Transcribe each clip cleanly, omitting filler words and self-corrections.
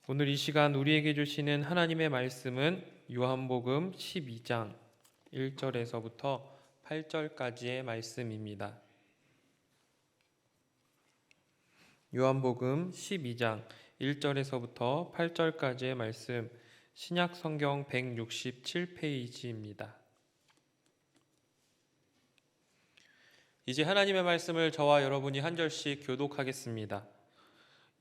오늘 이 시간 우리에게 주시는 하나님의 말씀은 요한복음 12장 1절에서부터 8절까지의 말씀입니다. 요한복음 12장 1절에서부터 8절까지의 말씀, 신약 성경 167페이지입니다. 이제 하나님의 말씀을 저와 여러분이 한 절씩 교독하겠습니다.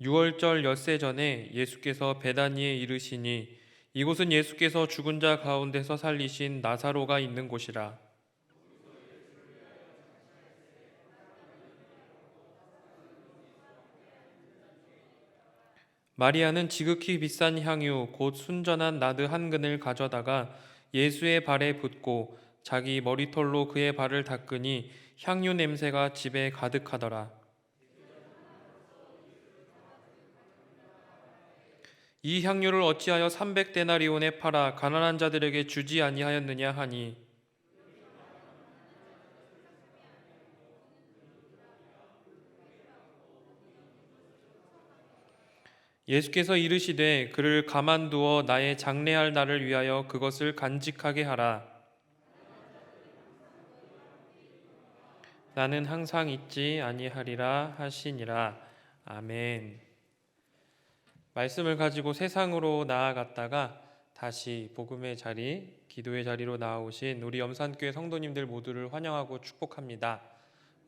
6월절 엿새 전에 예수께서 베다니에 이르시니 이곳은 예수께서 죽은 자 가운데서 살리신 나사로가 있는 곳이라. 마리아는 지극히 비싼 향유 곧 순전한 나드 한 근을 가져다가 예수의 발에 붓고 자기 머리털로 그의 발을 닦으니 향유 냄새가 집에 가득하더라. 이 향유를 어찌하여 300데나리온에 팔아 가난한 자들에게 주지 아니하였느냐 하니, 예수께서 이르시되 그를 가만두어 나의 장례할 날을 위하여 그것을 간직하게 하라. 나는 항상 잊지 아니하리라 하시니라. 아멘. 말씀을 가지고 세상으로 나아갔다가 다시 복음의 자리, 기도의 자리로 나오신 우리 염산교회 성도님들 모두를 환영하고 축복합니다.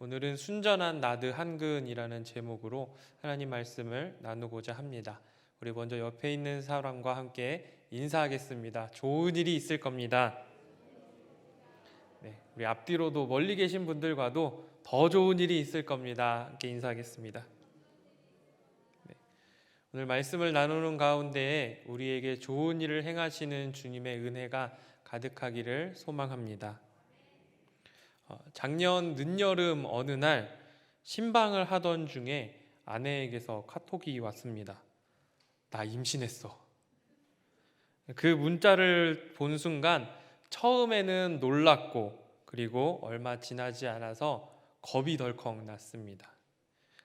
오늘은 순전한 나드 한 근이라는 제목으로 하나님 말씀을 나누고자 합니다. 우리 먼저 옆에 있는 사람과 함께 인사하겠습니다. 좋은 일이 있을 겁니다. 네, 우리 앞뒤로도 멀리 계신 분들과도 더 좋은 일이 있을 겁니다. 함께 인사하겠습니다. 네, 오늘 말씀을 나누는 가운데 우리에게 좋은 일을 행하시는 주님의 은혜가 가득하기를 소망합니다. 작년 늦여름 어느 날 신방을 하던 중에 아내에게서 카톡이 왔습니다. 나 임신했어. 그 문자를 본 순간 처음에는 놀랐고 그리고 얼마 지나지 않아서 겁이 덜컥 났습니다.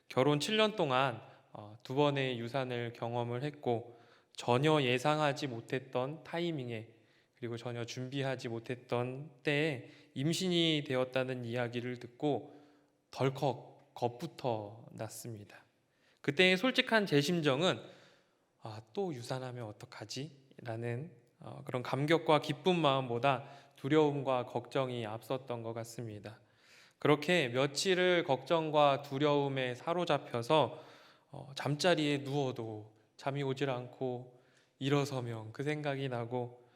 결혼 7년 동안 2번의 유산을 경험을 했고 전혀 예상하지 못했던 타이밍에 그리고 전혀 준비하지 못했던 때에 임신이 되었다는 이야기를 듣고 덜컥 겁부터 났습니다. 그때의 솔직한 제 심정은 또 유산하면 어떡하지? 라는 그런 감격과 기쁜 마음보다 두려움과 걱정이 앞섰던 것 같습니다. 그렇게 며칠을 걱정과 두려움에 사로잡혀서 잠자리에 누워도 잠이 오질 않고 일어서면 그 생각이 나고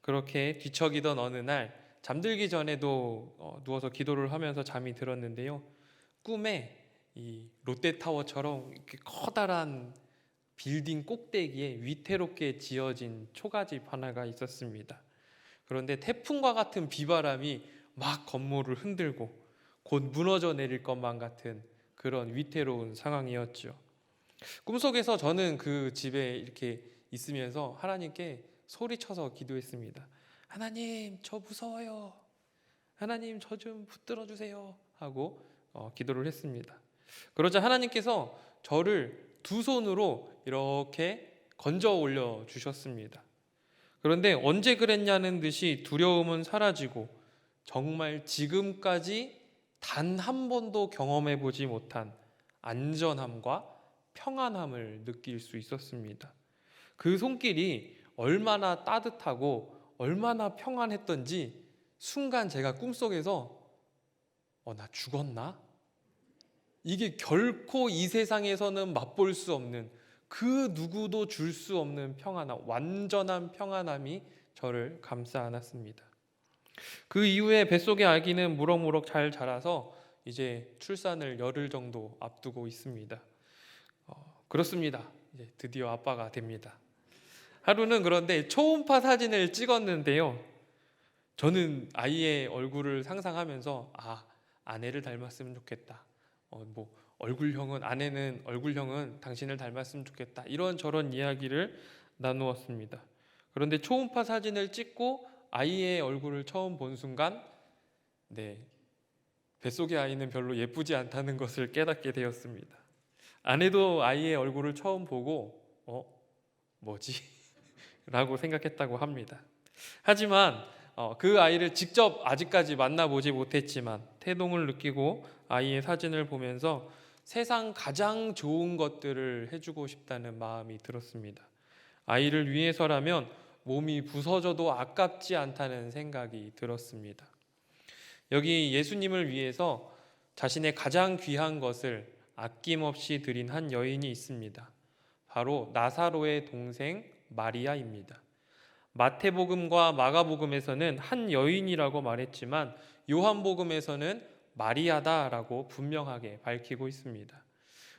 그렇게 뒤척이던 어느 날 잠들기 전에도 누워서 기도를 하면서 잠이 들었는데요. 꿈에 이 롯데타워처럼 이렇게 커다란 빌딩 꼭대기에 위태롭게 지어진 초가집 하나가 있었습니다. 그런데 태풍과 같은 비바람이 막 건물을 흔들고 곧 무너져 내릴 것만 같은 그런 위태로운 상황이었죠. 꿈속에서 저는 그 집에 이렇게 있으면서 하나님께 소리쳐서 기도했습니다. 하나님, 저 무서워요. 하나님, 저 좀 붙들어 주세요. 하고 기도를 했습니다. 그러자 하나님께서 저를 두 손으로 이렇게 건져 올려 주셨습니다. 그런데 언제 그랬냐는 듯이 두려움은 사라지고 정말 지금까지 단 한 번도 경험해 보지 못한 안전함과 평안함을 느낄 수 있었습니다. 그 손길이 얼마나 따뜻하고 얼마나 평안했던지 순간 제가 꿈속에서 나 죽었나? 이게 결코 이 세상에서는 맛볼 수 없는 그 누구도 줄 수 없는 평안함, 완전한 평안함이 저를 감싸 안았습니다. 그 이후에 뱃속의 아기는 무럭무럭 잘 자라서 이제 출산을 열흘 정도 앞두고 있습니다. 그렇습니다. 이제 드디어 아빠가 됩니다. 하루는 그런데 초음파 사진을 찍었는데요. 저는 아이의 얼굴을 상상하면서 아내를 닮았으면 좋겠다. 아내는 얼굴형은 당신을 닮았으면 좋겠다. 이런저런 이야기를 나누었습니다. 그런데 초음파 사진을 찍고 아이의 얼굴을 처음 본 순간 뱃속의 아이는 별로 예쁘지 않다는 것을 깨닫게 되었습니다. 아내도 아이의 얼굴을 처음 보고 뭐지? 라고 생각했다고 합니다. 하지만 그 아이를 직접 아직까지 만나보지 못했지만 태동을 느끼고 아이의 사진을 보면서 세상 가장 좋은 것들을 해주고 싶다는 마음이 들었습니다. 아이를 위해서라면 몸이 부서져도 아깝지 않다는 생각이 들었습니다. 여기 예수님을 위해서 자신의 가장 귀한 것을 아낌없이 드린 한 여인이 있습니다. 바로 나사로의 동생 마리아입니다. 마태복음과 마가복음에서는 한 여인이라고 말했지만 요한복음에서는 마리아다라고 분명하게 밝히고 있습니다.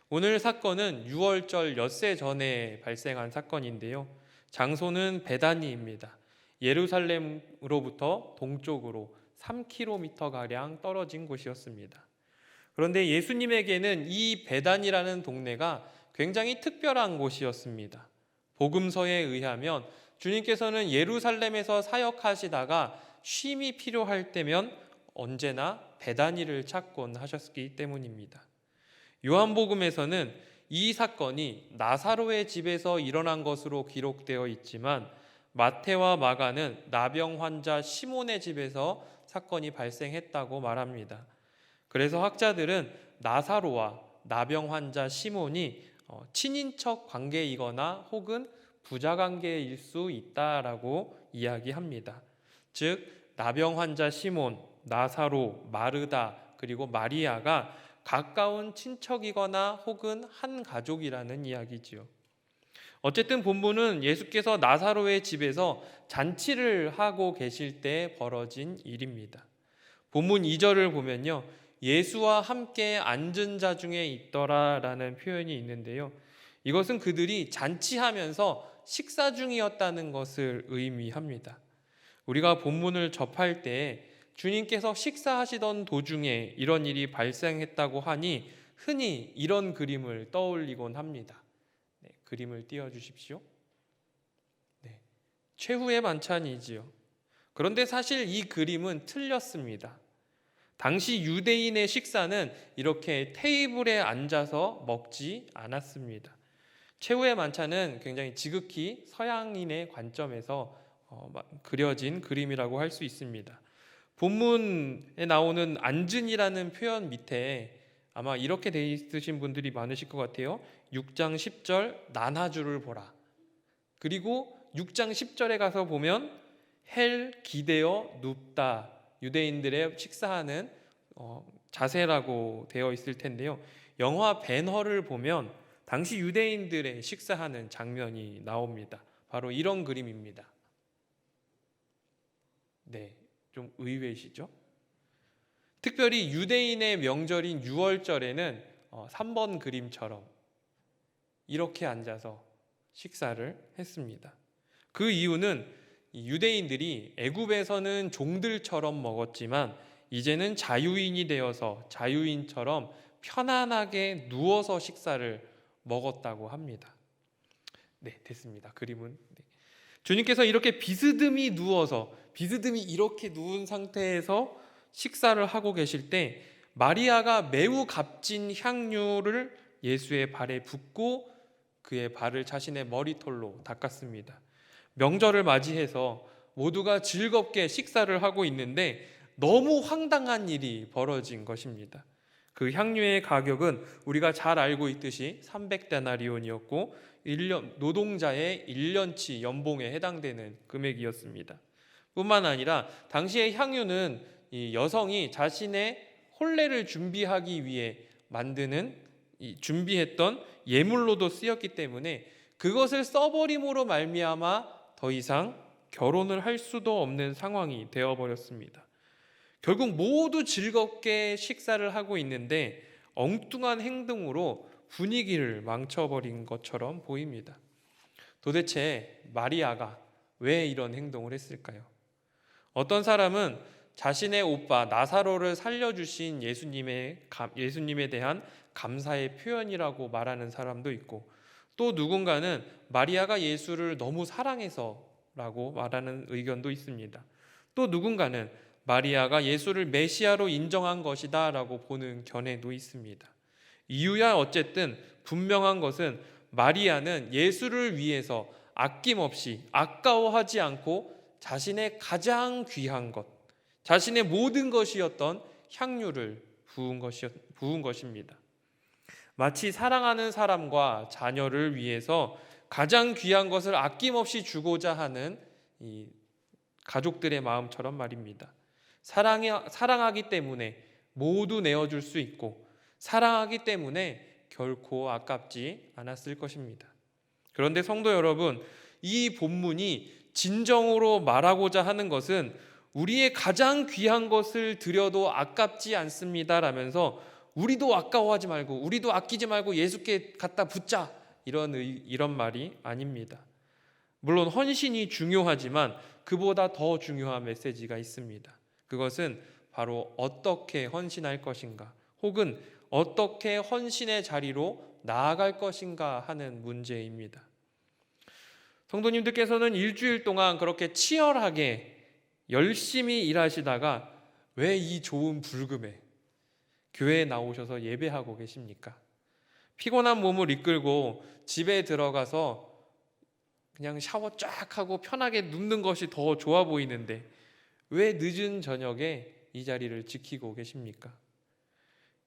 오늘 사건은 6월절 엿새 전에 발생한 사건인데요. 장소는 베다니입니다. 예루살렘으로부터 동쪽으로 3km가량 떨어진 곳이었습니다. 그런데 예수님에게는 이 베단이라는 동네가 굉장히 특별한 곳이었습니다. 복음서에 의하면 주님께서는 예루살렘에서 사역하시다가 쉼이 필요할 때면 언제나 베다니를 찾곤 하셨기 때문입니다. 요한복음에서는 이 사건이 나사로의 집에서 일어난 것으로 기록되어 있지만 마태와 마가는 나병 환자 시몬의 집에서 사건이 발생했다고 말합니다. 그래서 학자들은 나사로와 나병 환자 시몬이 친인척 관계이거나 혹은 부자 관계일 수 있다라고 이야기합니다. 즉 나병 환자 시몬, 나사로, 마르다 그리고 마리아가 가까운 친척이거나 혹은 한 가족이라는 이야기지요. 어쨌든 본문은 예수께서 나사로의 집에서 잔치를 하고 계실 때 벌어진 일입니다. 본문 2절을 보면요, 예수와 함께 앉은 자 중에 있더라라는 표현이 있는데요, 이것은 그들이 잔치하면서 식사 중이었다는 것을 의미합니다. 우리가 본문을 접할 때 주님께서 식사하시던 도중에 이런 일이 발생했다고 하니 흔히 이런 그림을 떠올리곤 합니다. 네, 그림을 띄워주십시오. 네, 최후의 만찬이지요. 그런데 사실 이 그림은 틀렸습니다. 당시 유대인의 식사는 이렇게 테이블에 앉아서 먹지 않았습니다. 최후의 만찬은 굉장히 지극히 서양인의 관점에서 그려진 그림이라고 할 수 있습니다. 본문에 나오는 앉은이라는 표현 밑에 아마 이렇게 돼 있으신 분들이 많으실 것 같아요. 6장 10절 난하주를 보라. 그리고 6장 10절에 가서 보면 헬 기대어 눕다. 유대인들의 식사하는 자세라고 되어 있을 텐데요. 영화 벤허를 보면 당시 유대인들의 식사하는 장면이 나옵니다. 바로 이런 그림입니다. 네, 좀 의외시죠? 특별히 유대인의 명절인 6월절에는 3번 그림처럼 이렇게 앉아서 식사를 했습니다. 그 이유는 유대인들이 애굽에서는 종들처럼 먹었지만 이제는 자유인이 되어서 자유인처럼 편안하게 누워서 식사를 먹었다고 합니다. 네, 됐습니다. 그림은. 네. 주님께서 이렇게 비스듬히 누워서 비스듬히 이렇게 누운 상태에서 식사를 하고 계실 때 마리아가 매우 값진 향유를 예수의 발에 붓고 그의 발을 자신의 머리털로 닦았습니다. 명절을 맞이해서 모두가 즐겁게 식사를 하고 있는데 너무 황당한 일이 벌어진 것입니다. 그 향유의 가격은 우리가 잘 알고 있듯이 300데나리온이었고 1년, 노동자의 1년치 연봉에 해당되는 금액이었습니다. 뿐만 아니라 당시의 향유는 이 여성이 자신의 혼례를 준비하기 위해 준비했던 예물로도 쓰였기 때문에 그것을 써버림으로 말미암아 더 이상 결혼을 할 수도 없는 상황이 되어버렸습니다. 결국 모두 즐겁게 식사를 하고 있는데 엉뚱한 행동으로 분위기를 망쳐버린 것처럼 보입니다. 도대체 마리아가 왜 이런 행동을 했을까요? 어떤 사람은 자신의 오빠 나사로를 살려주신 예수님에 대한 감사의 표현이라고 말하는 사람도 있고, 또 누군가는 마리아가 예수를 너무 사랑해서라고 말하는 의견도 있습니다. 또 누군가는 마리아가 예수를 메시아로 인정한 것이다 라고 보는 견해도 있습니다. 이유야 어쨌든 분명한 것은 마리아는 예수를 위해서 아낌없이 아까워하지 않고 자신의 가장 귀한 것, 자신의 모든 것이었던 향유를 부은 것입니다. 마치 사랑하는 사람과 자녀를 위해서 가장 귀한 것을 아낌없이 주고자 하는 이 가족들의 마음처럼 말입니다. 사랑하기 때문에 모두 내어줄 수 있고 사랑하기 때문에 결코 아깝지 않았을 것입니다. 그런데 성도 여러분, 이 본문이 진정으로 말하고자 하는 것은 우리의 가장 귀한 것을 드려도 아깝지 않습니다 라면서 우리도 아까워하지 말고 우리도 아끼지 말고 예수께 갖다 붓자 이런 말이 아닙니다. 물론 헌신이 중요하지만 그보다 더 중요한 메시지가 있습니다. 그것은 바로 어떻게 헌신할 것인가 혹은 어떻게 헌신의 자리로 나아갈 것인가 하는 문제입니다. 성도님들께서는 일주일 동안 그렇게 치열하게 열심히 일하시다가 왜 이 좋은 불금에 교회에 나오셔서 예배하고 계십니까? 피곤한 몸을 이끌고 집에 들어가서 그냥 샤워 쫙 하고 편하게 눕는 것이 더 좋아 보이는데 왜 늦은 저녁에 이 자리를 지키고 계십니까?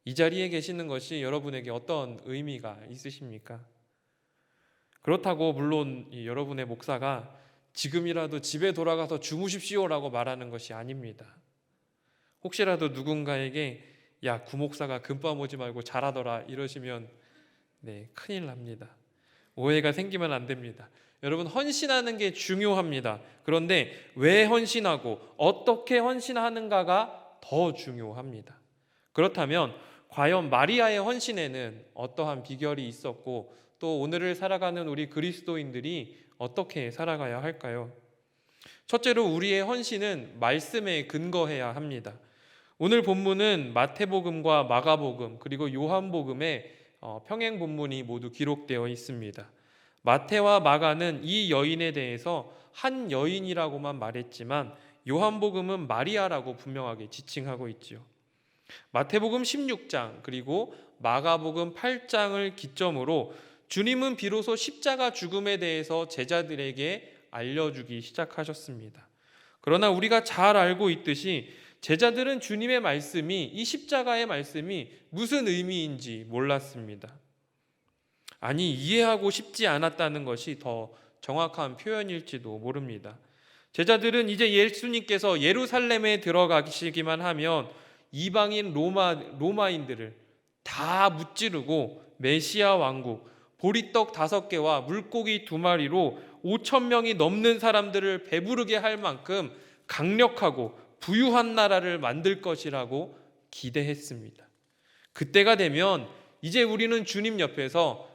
이 자리에 계시는 것이 여러분에게 어떤 의미가 있으십니까? 그렇다고 물론 여러분의 목사가 지금이라도 집에 돌아가서 주무십시오라고 말하는 것이 아닙니다. 혹시라도 누군가에게 야, 구목사가 금밤 오지 말고 잘하더라 이러시면 큰일 납니다. 오해가 생기면 안 됩니다. 여러분, 헌신하는 게 중요합니다. 그런데 왜 헌신하고 어떻게 헌신하는가가 더 중요합니다. 그렇다면 과연 마리아의 헌신에는 어떠한 비결이 있었고 또 오늘을 살아가는 우리 그리스도인들이 어떻게 살아가야 할까요? 첫째로 우리의 헌신은 말씀에 근거해야 합니다. 오늘 본문은 마태복음과 마가복음 그리고 요한복음의 평행 본문이 모두 기록되어 있습니다. 마태와 마가는 이 여인에 대해서 한 여인이라고만 말했지만 요한복음은 마리아라고 분명하게 지칭하고 있지요. 마태복음 16장 그리고 마가복음 8장을 기점으로 주님은 비로소 십자가 죽음에 대해서 제자들에게 알려주기 시작하셨습니다. 그러나 우리가 잘 알고 있듯이 제자들은 주님의 말씀이 이 십자가의 말씀이 무슨 의미인지 몰랐습니다. 아니, 이해하고 싶지 않았다는 것이 더 정확한 표현일지도 모릅니다. 제자들은 이제 예수님께서 예루살렘에 들어가시기만 하면 이방인 로마인들을 다 무찌르고 메시아 왕국, 보리떡 5개와 물고기 2마리로 5,000명이 넘는 사람들을 배부르게 할 만큼 강력하고 부유한 나라를 만들 것이라고 기대했습니다. 그때가 되면 이제 우리는 주님 옆에서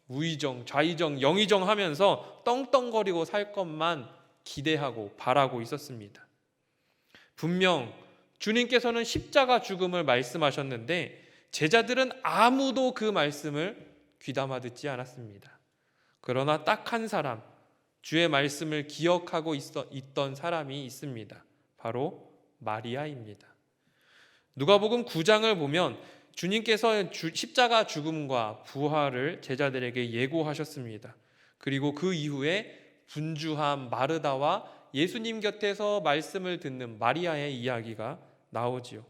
우의정, 좌의정, 영의정 하면서 떵떵거리고 살 것만 기대하고 바라고 있었습니다. 분명 주님께서는 십자가 죽음을 말씀하셨는데 제자들은 아무도 그 말씀을 귀담아 듣지 않았습니다. 그러나 딱 한 사람, 주의 말씀을 기억하고 있던 사람이 있습니다. 바로 마리아입니다. 누가복음 9장을 보면 주님께서 십자가 죽음과 부활을 제자들에게 예고하셨습니다. 그리고 그 이후에 분주한 마르다와 예수님 곁에서 말씀을 듣는 마리아의 이야기가 나오지요.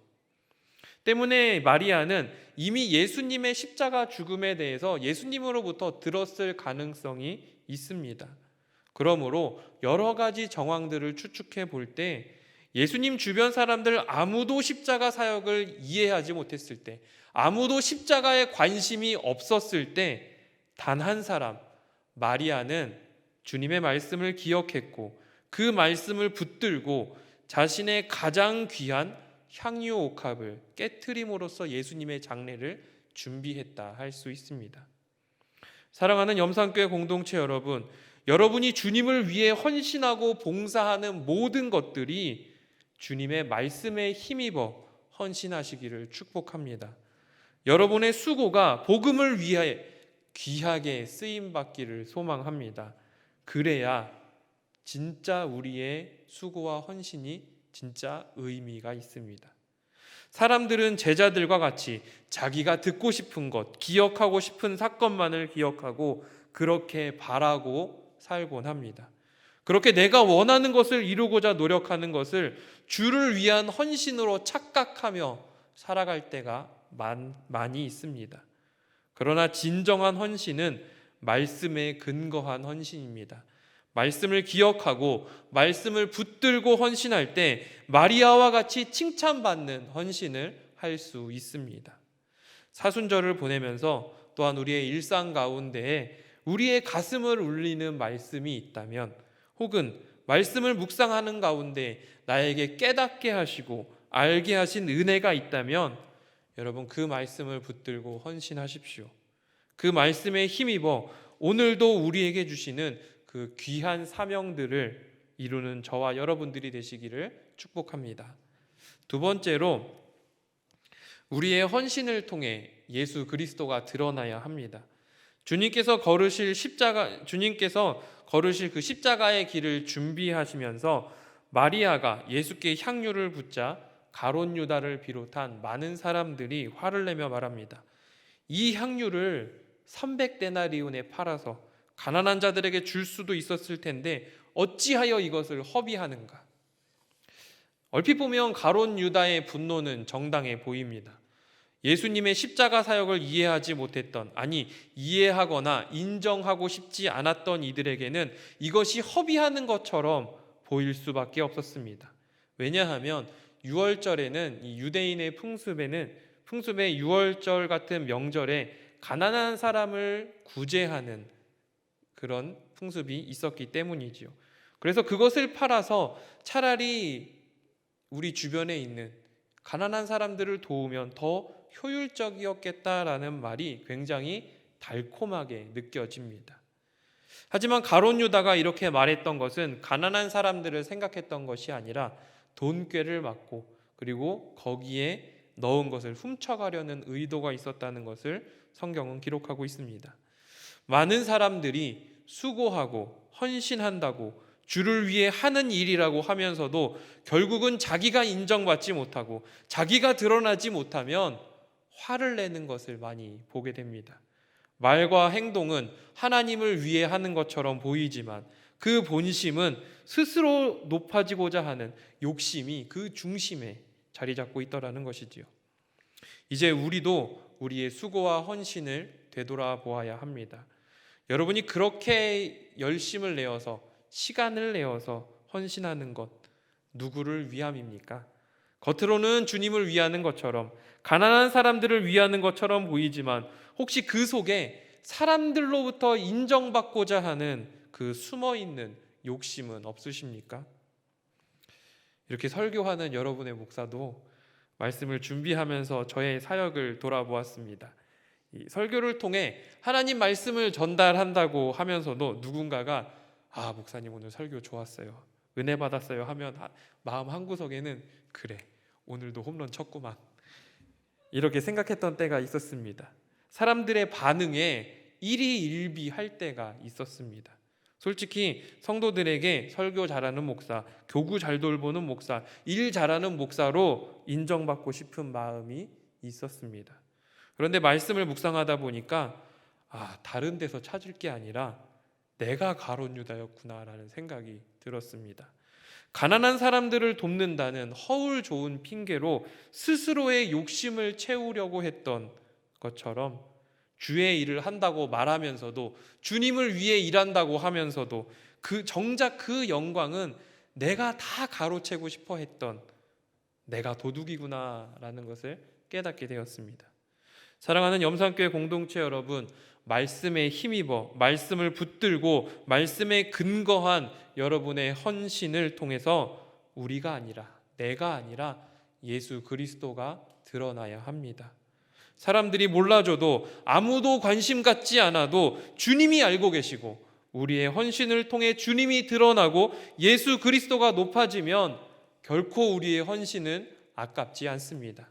때문에 마리아는 이미 예수님의 십자가 죽음에 대해서 예수님으로부터 들었을 가능성이 있습니다. 그러므로 여러 가지 정황들을 추측해 볼 때 예수님 주변 사람들 아무도 십자가 사역을 이해하지 못했을 때, 아무도 십자가에 관심이 없었을 때 단 한 사람, 마리아는 주님의 말씀을 기억했고 그 말씀을 붙들고 자신의 가장 귀한 향유 옥합을 깨트림으로써 예수님의 장례를 준비했다 할 수 있습니다. 사랑하는 염산교회 공동체 여러분, 여러분이 주님을 위해 헌신하고 봉사하는 모든 것들이 주님의 말씀에 힘입어 헌신하시기를 축복합니다. 여러분의 수고가 복음을 위해 귀하게 쓰임받기를 소망합니다. 그래야 진짜 우리의 수고와 헌신이 진짜 의미가 있습니다. 사람들은 제자들과 같이 자기가 듣고 싶은 것, 기억하고 싶은 사건만을 기억하고 그렇게 바라고 살곤 합니다. 그렇게 내가 원하는 것을 이루고자 노력하는 것을 주를 위한 헌신으로 착각하며 살아갈 때가 많이 있습니다. 그러나 진정한 헌신은 말씀에 근거한 헌신입니다. 말씀을 기억하고 말씀을 붙들고 헌신할 때 마리아와 같이 칭찬받는 헌신을 할 수 있습니다. 사순절을 보내면서 또한 우리의 일상 가운데에 우리의 가슴을 울리는 말씀이 있다면, 혹은 말씀을 묵상하는 가운데 나에게 깨닫게 하시고 알게 하신 은혜가 있다면 여러분 그 말씀을 붙들고 헌신하십시오. 그 말씀에 힘입어 오늘도 우리에게 주시는 그 귀한 사명들을 이루는 저와 여러분들이 되시기를 축복합니다. 두 번째로, 우리의 헌신을 통해 예수 그리스도가 드러나야 합니다. 주님께서 걸으실 그 십자가의 길을 준비하시면서 마리아가 예수께 향유를 붓자 가롯 유다를 비롯한 많은 사람들이 화를 내며 말합니다. 이 향유를 300데나리온에 팔아서 가난한 자들에게 줄 수도 있었을 텐데 어찌하여 이것을 허비하는가? 얼핏 보면 가롯 유다의 분노는 정당해 보입니다. 예수님의 십자가 사역을 이해하지 못했던, 아니 이해하거나 인정하고 싶지 않았던 이들에게는 이것이 허비하는 것처럼 보일 수밖에 없었습니다. 왜냐하면 유월절에는, 이 유대인의 풍습의 유월절 같은 명절에 가난한 사람을 구제하는 그런 풍습이 있었기 때문이지요. 그래서 그것을 팔아서 차라리 우리 주변에 있는 가난한 사람들을 도우면 더 효율적이었겠다라는 말이 굉장히 달콤하게 느껴집니다. 하지만 가롯 유다가 이렇게 말했던 것은 가난한 사람들을 생각했던 것이 아니라 돈꾀를 맞고 그리고 거기에 넣은 것을 훔쳐가려는 의도가 있었다는 것을 성경은 기록하고 있습니다. 많은 사람들이 수고하고 헌신한다고 주를 위해 하는 일이라고 하면서도 결국은 자기가 인정받지 못하고 자기가 드러나지 못하면 화를 내는 것을 많이 보게 됩니다. 말과 행동은 하나님을 위해 하는 것처럼 보이지만 그 본심은 스스로 높아지고자 하는 욕심이 그 중심에 자리 잡고 있더라는 것이지요. 이제 우리도 우리의 수고와 헌신을 되돌아보아야 합니다. 여러분이 그렇게 열심을 내어서 시간을 내어서 헌신하는 것, 누구를 위함입니까? 겉으로는 주님을 위하는 것처럼, 가난한 사람들을 위하는 것처럼 보이지만 혹시 그 속에 사람들로부터 인정받고자 하는 그 숨어있는 욕심은 없으십니까? 이렇게 설교하는 여러분의 목사도 말씀을 준비하면서 저의 사역을 돌아보았습니다. 이 설교를 통해 하나님 말씀을 전달한다고 하면서도 누군가가 목사님 오늘 설교 좋았어요, 은혜 받았어요 하면 마음 한구석에는 그래, 오늘도 홈런 쳤구만, 이렇게 생각했던 때가 있었습니다. 사람들의 반응에 일희일비할 때가 있었습니다. 솔직히 성도들에게 설교 잘하는 목사, 교구 잘 돌보는 목사, 일 잘하는 목사로 인정받고 싶은 마음이 있었습니다. 그런데 말씀을 묵상하다 보니까 다른 데서 찾을 게 아니라 내가 가롯 유다였구나라는 생각이 들었습니다. 가난한 사람들을 돕는다는 허울 좋은 핑계로 스스로의 욕심을 채우려고 했던 것처럼 주의 일을 한다고 말하면서도, 주님을 위해 일한다고 하면서도 정작 그 영광은 내가 다 가로채고 싶어 했던 내가 도둑이구나라는 것을 깨닫게 되었습니다. 사랑하는 염산교회 공동체 여러분, 말씀에 힘입어 말씀을 붙들고 말씀에 근거한 여러분의 헌신을 통해서 우리가 아니라, 내가 아니라 예수 그리스도가 드러나야 합니다. 사람들이 몰라줘도, 아무도 관심 갖지 않아도 주님이 알고 계시고 우리의 헌신을 통해 주님이 드러나고 예수 그리스도가 높아지면 결코 우리의 헌신은 아깝지 않습니다.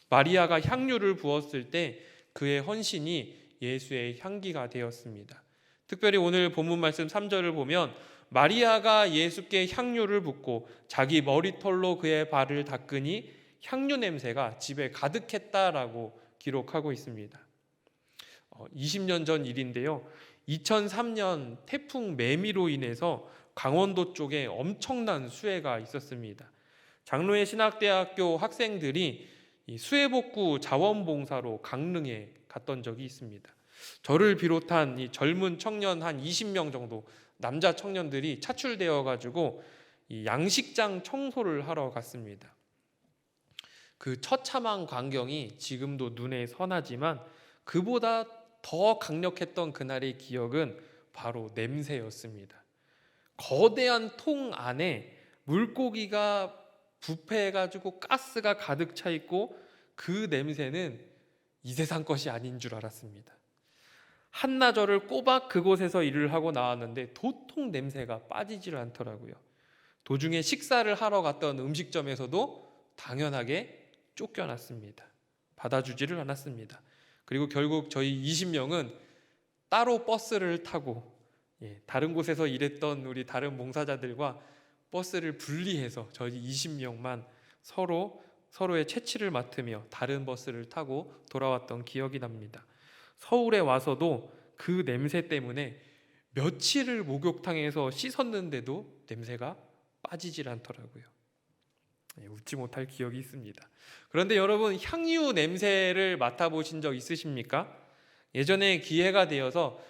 마리아가 향유를 부었을 때 그의 헌신이 예수의 향기가 되었습니다. 특별히 오늘 본문 말씀 3절을 보면 마리아가 예수께 향유를 붓고 자기 머리털로 그의 발을 닦으니 향유 냄새가 집에 가득했다라고 기록하고 있습니다. 20년 전 일인데요. 2003년 태풍 매미로 인해서 강원도 쪽에 엄청난 수해가 있었습니다. 장로회 신학대학교 학생들이 이 수해복구 자원봉사로 강릉에 갔던 적이 있습니다. 저를 비롯한 이 젊은 청년 한 20명 정도 남자 청년들이 차출되어 가지고 이 양식장 청소를 하러 갔습니다. 그 처참한 광경이 지금도 눈에 선하지만 그보다 더 강력했던 그날의 기억은 바로 냄새였습니다. 거대한 통 안에 물고기가 부패해가지고 가스가 가득 차 있고 그 냄새는 이 세상 것이 아닌 줄 알았습니다. 한나절을 꼬박 그곳에서 일을 하고 나왔는데 도통 냄새가 빠지질 않더라고요. 도중에 식사를 하러 갔던 음식점에서도 당연하게 쫓겨났습니다. 받아주지를 않았습니다. 그리고 결국 저희 20명은 따로 버스를 타고 다른 곳에서 일했던 우리 다른 봉사자들과 버스를 분리해서 저희 20명만 서로의 채취를 맡으며 다른 버스를 타고 돌아왔던 기억이 납니다. 서울에 와서도 그 냄새 때문에 며칠을 목욕탕에서 씻었는데도 냄새가 빠지질 않더라고요. 웃지 못할 기억이 있습니다. 그런데 여러분, 향유 냄새를 맡아보신 적 있으십니까? 예전에 기회가 되어서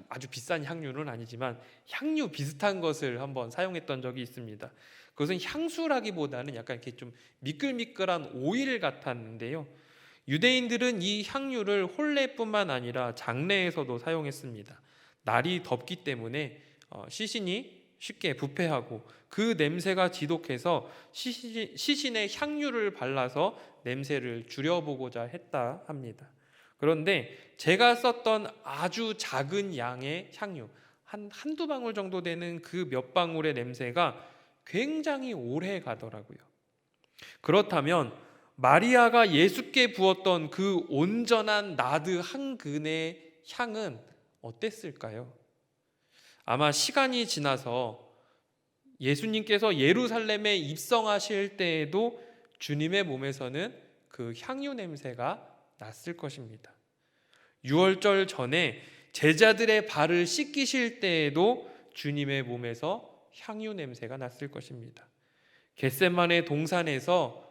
아주 비싼 향유는 아니지만 향유 비슷한 것을 한번 사용했던 적이 있습니다. 그것은 향수라기보다는 약간 이렇게 좀 미끌미끌한 오일 같았는데요. 유대인들은 이 향유를 혼례뿐만 아니라 장례에서도 사용했습니다. 날이 덥기 때문에 시신이 쉽게 부패하고 그 냄새가 지독해서 시신에 향유를 발라서 냄새를 줄여보고자 했다 합니다. 그런데 제가 썼던 아주 작은 양의 향유, 한두 방울 정도 되는 그 몇 방울의 냄새가 굉장히 오래 가더라고요. 그렇다면 마리아가 예수께 부었던 그 온전한 나드 한 근의 향은 어땠을까요? 아마 시간이 지나서 예수님께서 예루살렘에 입성하실 때에도 주님의 몸에서는 그 향유 냄새가 났을 것입니다. 유월절 전에 제자들의 발을 씻기실 때에도 주님의 몸에서 향유 냄새가 났을 것입니다. 겟세마네 동산에서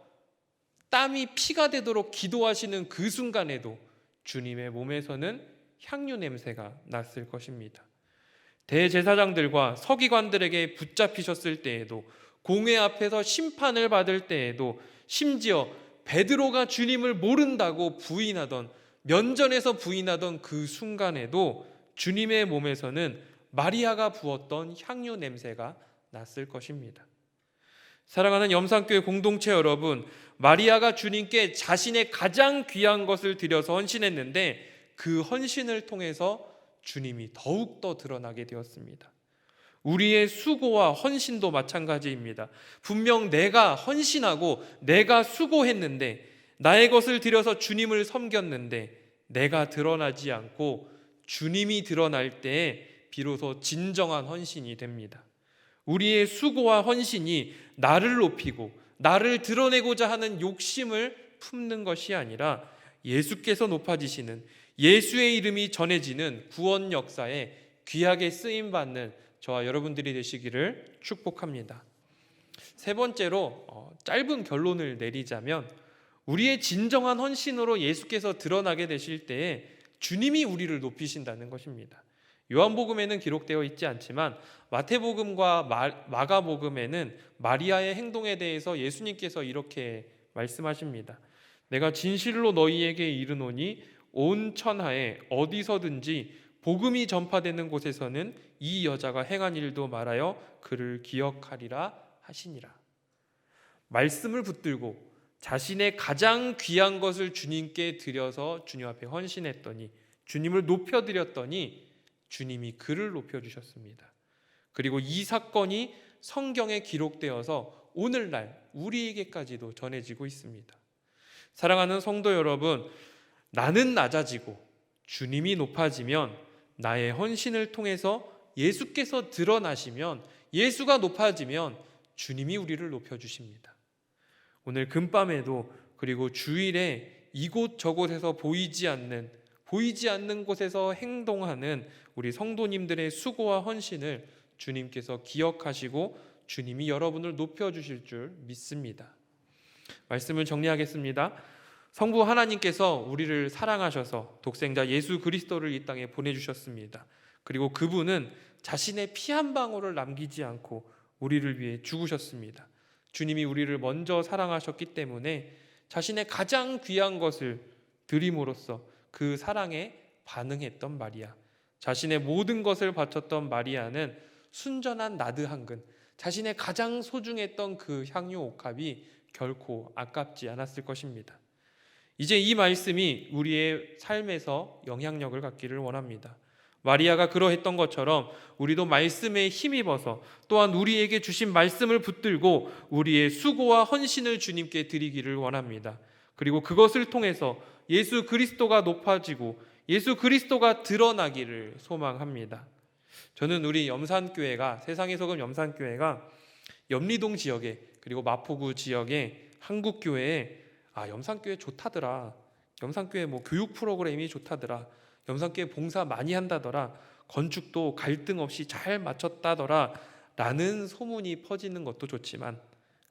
땀이 피가 되도록 기도하시는 그 순간에도 주님의 몸에서는 향유 냄새가 났을 것입니다. 대제사장들과 서기관들에게 붙잡히셨을 때에도, 공회 앞에서 심판을 받을 때에도, 심지어 베드로가 주님을 모른다고 부인하던, 면전에서 부인하던 그 순간에도 주님의 몸에서는 마리아가 부었던 향유 냄새가 났을 것입니다. 사랑하는 염산교회 공동체 여러분, 마리아가 주님께 자신의 가장 귀한 것을 드려서 헌신했는데 그 헌신을 통해서 주님이 더욱더 드러나게 되었습니다. 우리의 수고와 헌신도 마찬가지입니다. 분명 내가 헌신하고 내가 수고했는데, 나의 것을 드려서 주님을 섬겼는데 내가 드러나지 않고 주님이 드러날 때에 비로소 진정한 헌신이 됩니다. 우리의 수고와 헌신이 나를 높이고 나를 드러내고자 하는 욕심을 품는 것이 아니라 예수께서 높아지시는, 예수의 이름이 전해지는 구원 역사에 귀하게 쓰임받는 저와 여러분들이 되시기를 축복합니다. 세 번째로 짧은 결론을 내리자면, 우리의 진정한 헌신으로 예수께서 드러나게 되실 때에 주님이 우리를 높이신다는 것입니다. 요한복음에는 기록되어 있지 않지만 마태복음과 마가복음에는 마리아의 행동에 대해서 예수님께서 이렇게 말씀하십니다. 내가 진실로 너희에게 이르노니 온 천하에 어디서든지 복음이 전파되는 곳에서는 이 여자가 행한 일도 말하여 그를 기억하리라 하시니라. 말씀을 붙들고 자신의 가장 귀한 것을 주님께 드려서 주님 앞에 헌신했더니, 주님을 높여드렸더니 주님이 그를 높여주셨습니다. 그리고 이 사건이 성경에 기록되어서 오늘날 우리에게까지도 전해지고 있습니다. 사랑하는 성도 여러분, 나는 낮아지고 주님이 높아지면 나의 헌신을 통해서 예수께서 드러나시면, 예수가 높아지면 주님이 우리를 높여주십니다. 오늘 금밤에도, 그리고 주일에 이곳저곳에서 보이지 않는, 보이지 않는 곳에서 행동하는 우리 성도님들의 수고와 헌신을 주님께서 기억하시고 주님이 여러분을 높여주실 줄 믿습니다. 말씀을 정리하겠습니다. 성부 하나님께서 우리를 사랑하셔서 독생자 예수 그리스도를 이 땅에 보내주셨습니다. 그리고 그분은 자신의 피 한 방울을 남기지 않고 우리를 위해 죽으셨습니다. 주님이 우리를 먼저 사랑하셨기 때문에 자신의 가장 귀한 것을 드림으로써 그 사랑에 반응했던 마리아, 자신의 모든 것을 바쳤던 마리아는 순전한 나드 한 근, 자신의 가장 소중했던 그 향유 옥합이 결코 아깝지 않았을 것입니다. 이제 이 말씀이 우리의 삶에서 영향력을 갖기를 원합니다. 마리아가 그러했던 것처럼 우리도 말씀에 힘입어서 또한 우리에게 주신 말씀을 붙들고 우리의 수고와 헌신을 주님께 드리기를 원합니다. 그리고 그것을 통해서 예수 그리스도가 높아지고 예수 그리스도가 드러나기를 소망합니다. 저는 우리 염산교회가, 세상의 소금 염산교회가 염리동 지역에 그리고 마포구 지역에 한국교회에 염산교회 좋다더라, 염산교회 교육 프로그램이 좋다더라, 염산교회 봉사 많이 한다더라, 건축도 갈등 없이 잘 마쳤다더라 라는 소문이 퍼지는 것도 좋지만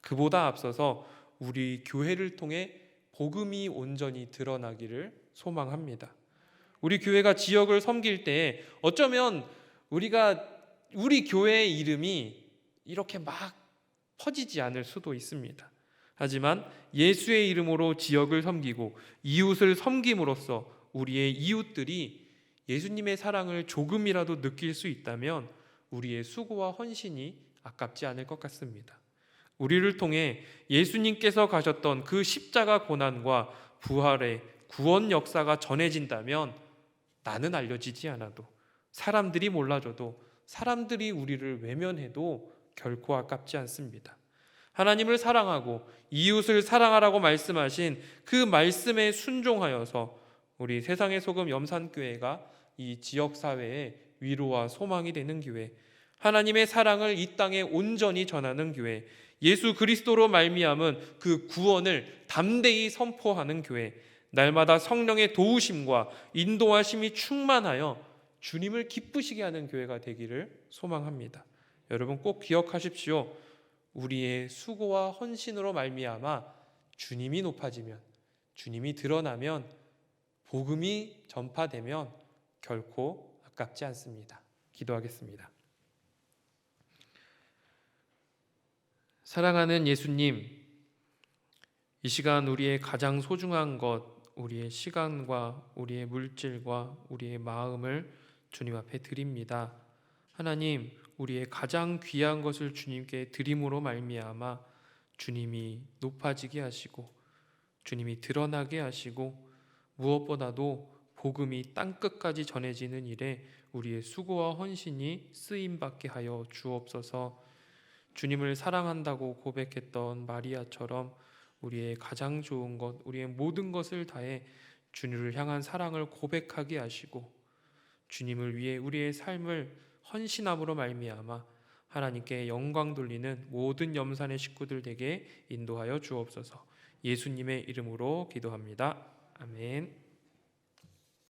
그보다 앞서서 우리 교회를 통해 복음이 온전히 드러나기를 소망합니다. 우리 교회가 지역을 섬길 때 어쩌면 우리 교회의 이름이 이렇게 막 퍼지지 않을 수도 있습니다. 하지만 예수의 이름으로 지역을 섬기고 이웃을 섬김으로써 우리의 이웃들이 예수님의 사랑을 조금이라도 느낄 수 있다면 우리의 수고와 헌신이 아깝지 않을 것 같습니다. 우리를 통해 예수님께서 가셨던 그 십자가 고난과 부활의 구원 역사가 전해진다면 나는 알려지지 않아도, 사람들이 몰라줘도, 사람들이 우리를 외면해도 결코 아깝지 않습니다. 하나님을 사랑하고 이웃을 사랑하라고 말씀하신 그 말씀에 순종하여서 우리 세상의 소금 염산교회가 이 지역사회의 위로와 소망이 되는 교회, 하나님의 사랑을 이 땅에 온전히 전하는 교회, 예수 그리스도로 말미암은 그 구원을 담대히 선포하는 교회, 날마다 성령의 도우심과 인도하심이 충만하여 주님을 기쁘시게 하는 교회가 되기를 소망합니다. 여러분 꼭 기억하십시오. 우리의 수고와 헌신으로 말미암아 주님이 높아지면, 주님이 드러나면, 복음이 전파되면 결코 아깝지 않습니다. 기도하겠습니다. 사랑하는 예수님, 이 시간 우리의 가장 소중한 것, 우리의 시간과 우리의 물질과 우리의 마음을 주님 앞에 드립니다. 하나님, 우리의 가장 귀한 것을 주님께 드림으로 말미암아 주님이 높아지게 하시고 주님이 드러나게 하시고 무엇보다도 복음이 땅끝까지 전해지는 일에 우리의 수고와 헌신이 쓰임받게 하여 주옵소서. 주님을 사랑한다고 고백했던 마리아처럼 우리의 가장 좋은 것, 우리의 모든 것을 다해 주님을 향한 사랑을 고백하게 하시고 주님을 위해 우리의 삶을 헌신함으로 말미암아 하나님께 영광 돌리는 모든 염산의 식구들 되게 인도하여 주옵소서. 예수님의 이름으로 기도합니다. 아멘.